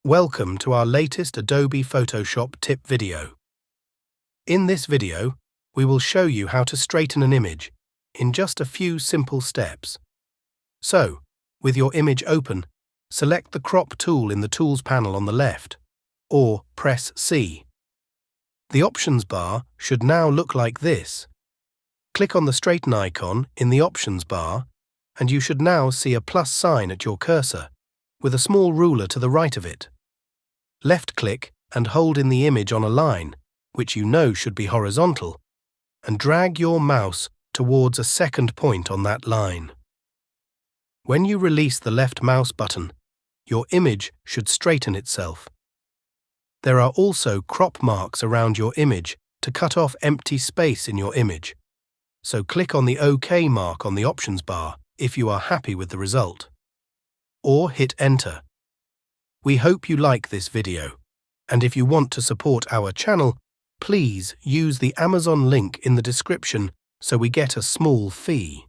Welcome to our latest Adobe Photoshop tip video. In this video, we will show you how to straighten an image in just a few simple steps. So, with your image open, select the Crop tool in the Tools panel on the left, or press C. The Options bar should now look like this. Click on the Straighten icon in the Options bar, and you should now see a plus sign at your cursor, with a small ruler to the right of it. Left-click and hold in the image on a line, which you know should be horizontal, and drag your mouse towards a second point on that line. When you release the left mouse button, your image should straighten itself. There are also crop marks around your image to cut off empty space in your image, so click on the OK mark on the Options bar if you are happy with the result, or hit Enter. We hope you like this video, and if you want to support our channel, please use the Amazon link in the description so we get a small fee.